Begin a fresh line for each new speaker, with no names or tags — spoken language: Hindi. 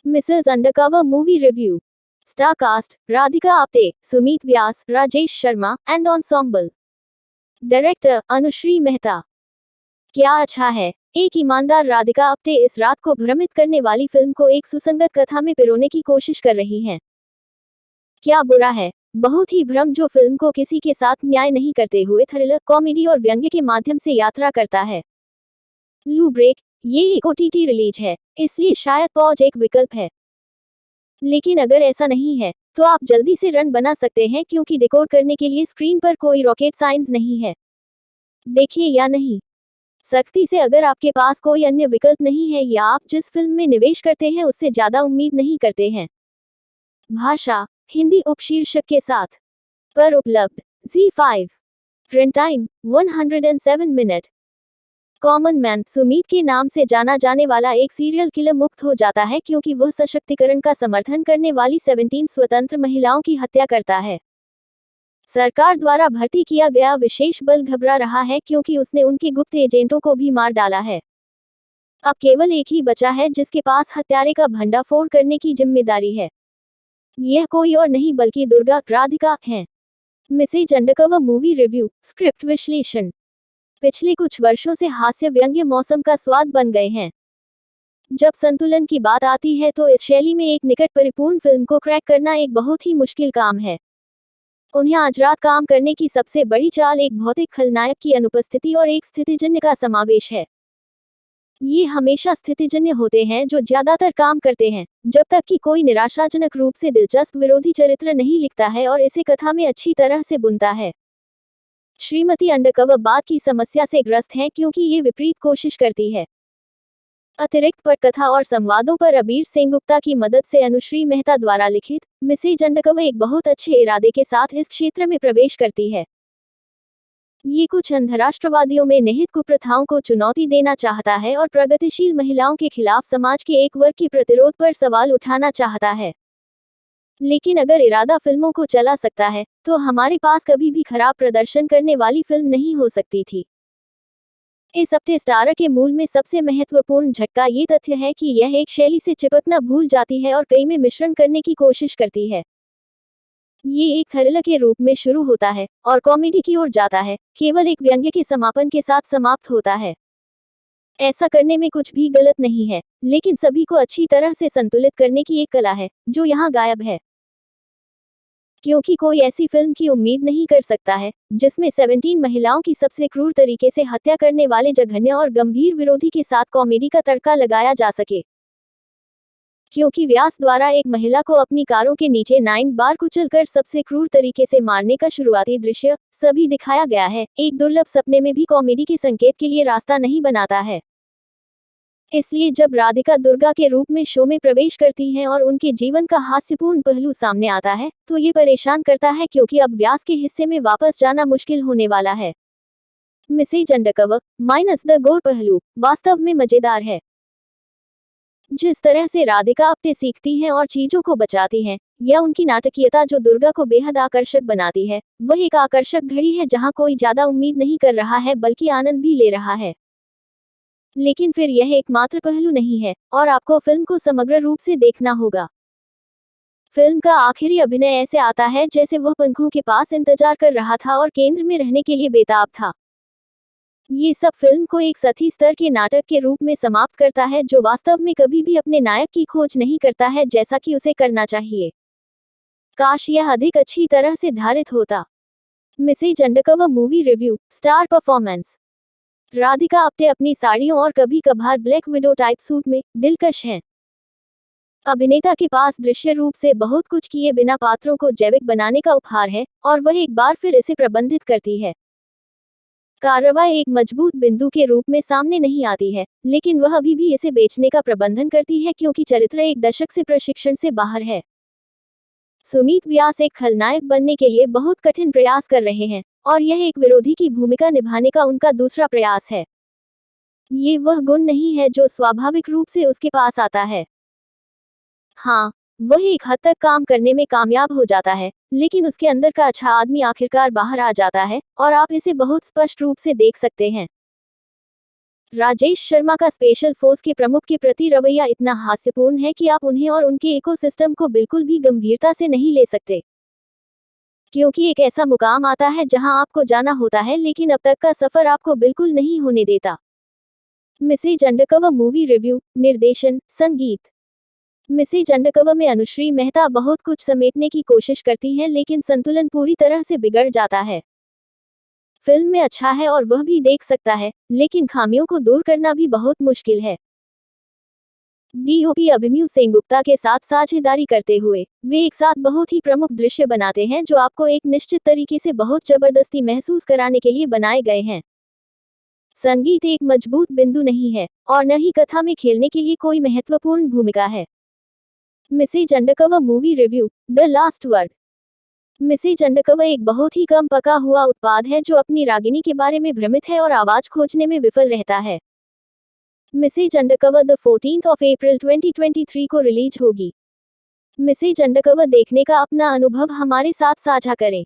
Mrs undercover movie review. Star cast: Radhika Apte, Sumeet Vyas, Rajesh Sharma and ensemble। Director: Anushree Mehta. क्या अच्छा है। एक ईमानदार राधिका आप्टे इस रात को भ्रमित करने वाली फिल्म को एक सुसंगत कथा में पिरोने की कोशिश कर रही हैं। क्या बुरा है। बहुत ही भ्रम जो फिल्म को किसी के साथ न्याय नहीं करते हुए थ्रिलर, कॉमेडी और व्यंग्य के माध्यम से यात्रा करता है। लू ब्रेक: ये एक ओटीटी रिलीज है, इसलिए शायद पॉज एक विकल्प है। लेकिन अगर ऐसा नहीं है, तो आप जल्दी से रन बना सकते हैं क्योंकि डिकोड करने के लिए स्क्रीन पर कोई रॉकेट साइंस नहीं है। देखिए या नहीं। सख्ती से अगर आपके पास कोई अन्य विकल्प नहीं है या आप जिस फिल्म में निवेश करते हैं उससे ज्यादा उम्मीद नहीं करते हैं। भाषा: हिंदी उपशीर्षक के साथ। पर उपलब्ध। Z5। Run time 107 minute. Common man: Sumeet के नाम से जाना जाने वाला एक सीरियल किलर मुक्त हो जाता है क्योंकि वह सशक्तिकरण का समर्थन करने वाली 17 स्वतंत्र महिलाओं की हत्या करता है। सरकार द्वारा भर्ती किया गया विशेष बल घबरा रहा है क्योंकि उसने उनके गुप्त एजेंटों को भी मार डाला है। अब केवल एक ही बचा है जिसके पास हत्यारे का भंडाफोड़ करने की जिम्मेदारी है। यह कोई और नहीं बल्कि दुर्गा राधिका है। Mrs undercover movie review. Script विश्लेषण: पिछले कुछ वर्षों से हास्य व्यंग्य मौसम का स्वाद बन गए हैं। जब संतुलन की बात आती है तो इस शैली में एक निकट परिपूर्ण फिल्म को क्रैक करना एक बहुत ही मुश्किल काम है। उन्हें आज रात काम करने की सबसे बड़ी चाल एक भौतिक खलनायक की अनुपस्थिति और एक स्थितिजन्य का समावेश है। ये हमेशा स्थितिजन्य होते हैं जो ज्यादातर काम करते हैं, जब तक कि कोई निराशाजनक रूप से दिलचस्प विरोधी चरित्र नहीं लिखता है और इसे कथा में अच्छी तरह से बुनता है। श्रीमती अंडरकवर बात की समस्या से ग्रस्त हैं क्योंकि ये विपरीत कोशिश करती है। अतिरिक्त पटकथा और संवादों पर अबीर सिंह गुप्ता की मदद से अनुश्री मेहता द्वारा लिखित मिसेज अंडरकवर एक बहुत अच्छे इरादे के साथ इस क्षेत्र में प्रवेश करती है। ये कुछ अंधराष्ट्रवादियों में निहित कुप्रथाओं को चुनौती देना चाहता है और प्रगतिशील महिलाओं के खिलाफ समाज के एक वर्ग के प्रतिरोध पर सवाल उठाना चाहता है। लेकिन अगर इरादा फिल्मों को चला सकता है, तो हमारे पास कभी भी खराब प्रदर्शन करने वाली फिल्म नहीं हो सकती थी। इस हफ्ते स्टार के मूल में सबसे महत्वपूर्ण झटका ये तथ्य है कि यह एक शैली से चिपकना भूल जाती है और कई में मिश्रण करने की कोशिश करती है। ये एक थ्रिलर के रूप में शुरू होता है और कॉमेडी की ओर जाता है, केवल एक व्यंग्य के समापन के साथ समाप्त होता है। ऐसा करने में कुछ भी गलत नहीं है, लेकिन सभी को अच्छी तरह से संतुलित करने की एक कला है, जो यहाँ गायब है। क्योंकि कोई ऐसी फिल्म की उम्मीद नहीं कर सकता है, जिसमें 17 महिलाओं की सबसे क्रूर तरीके से हत्या करने वाले जघन्य और गंभीर विरोधी के साथ कॉमेडी का तड़का लगाया जा सके। क्योंकि व्यास द्वारा एक महिला को अपनी कारों के नीचे 9 बार कुचलकर सबसे क्रूर तरीके से मारने का शुरुआती दृश्य सभी दिखाया गया है, एक दुर्लभ सपने में भी कॉमेडी के संकेत के लिए रास्ता नहीं बनाता है। इसलिए जब राधिका दुर्गा के रूप में शो में प्रवेश करती हैं और उनके जीवन का हास्यपूर्ण पहलू सामने आता है, तो ये परेशान करता है क्योंकि अब व्यास के हिस्से में वापस जाना मुश्किल होने वाला है। मिसेज अंडरकवर माइनस द गोर पहलू वास्तव में मजेदार है। जिस तरह से राधिका आप्टे सीखती हैं और चीजों को बचाती हैं, या उनकी नाटकीयता जो दुर्गा को बेहद आकर्षक बनाती है, वह एक आकर्षक घड़ी है जहां कोई ज्यादा उम्मीद नहीं कर रहा है बल्कि आनंद भी ले रहा है। लेकिन फिर यह एकमात्र पहलू नहीं है, और आपको फिल्म को समग्र रूप से देखना होगा। फिल्म का आखिरी अभिनय ऐसे आता है जैसे वह पंखों के पास इंतजार कर रहा था और केंद्र में रहने के लिए बेताब था। ये सब फिल्म को एक सतही स्तर के नाटक के रूप में समाप्त करता है जो वास्तव में कभी भी अपने नायक की खोज नहीं करता है जैसा कि उसे करना चाहिए। काश यह अधिक अच्छी तरह से धारित होता। Mrs undercover movie review. Star performance: Radhika Apte अपनी साड़ियों और कभी कभार ब्लैक विडो टाइप सूट में दिलकश हैं। अभिनेता के पास दृश्य रूप से बहुत कुछ किए बिना पात्रों को जैविक बनाने का उपहार है, और वह एक बार फिर इसे प्रबंधित करती है। कार्रवाई एक मजबूत बिंदु के रूप में सामने नहीं आती है, लेकिन वह अभी भी इसे बेचने का प्रबंधन करती है क्योंकि चरित्र एक दशक से प्रशिक्षण से बाहर है। सुमीत व्यास एक खलनायक बनने के लिए बहुत कठिन प्रयास कर रहे हैं, और यह एक विरोधी की भूमिका निभाने का उनका दूसरा प्रयास है। ये वह गुण नहीं है जो स्वाभाविक रूप से उसके पास आता है। हाँ, वह एक हद तक काम करने में कामयाब हो जाता है, लेकिन उसके अंदर का अच्छा आदमी आखिरकार बाहर आ जाता है, और आप इसे बहुत स्पष्ट रूप से देख सकते हैं। राजेश शर्मा का स्पेशल फोर्स के प्रमुख के प्रति रवैया इतना हास्यपूर्ण है कि आप उन्हें और उनके इकोसिस्टम को बिल्कुल भी गंभीरता से नहीं ले सकते, क्योंकि एक ऐसा मुकाम आता है जहां आपको जाना होता है लेकिन अब तक का सफर आपको बिल्कुल नहीं होने देता। मिसेज अंडरकवर मूवी रिव्यू, निर्देशन, संगीत। मिसेज अंडरकवर में अनुश्री मेहता बहुत कुछ समेटने की कोशिश करती हैं लेकिन संतुलन पूरी तरह से बिगड़ जाता है। फिल्म में अच्छा है और वह भी देख सकता है, लेकिन खामियों को दूर करना भी बहुत मुश्किल है। डीओपी अभिमन्यु सेनगुप्ता के साथ साझेदारी करते हुए वे एक साथ बहुत ही प्रमुख दृश्य बनाते हैं जो आपको एक निश्चित तरीके से बहुत जबरदस्ती महसूस कराने के लिए बनाए गए हैं। संगीत एक मजबूत बिंदु नहीं है और न ही कथा में खेलने के लिए कोई महत्वपूर्ण भूमिका है। Mrs undercover movie review, the last word. Mrs undercover एक बहुत ही कम पका हुआ उत्पाद है जो अपनी रागिनी के बारे में भ्रमित है और आवाज खोजने में विफल रहता है। Mrs undercover the 14th of April 2023 को रिलीज होगी। मिसेज अंडरकवर देखने का अपना अनुभव हमारे साथ साझा करें।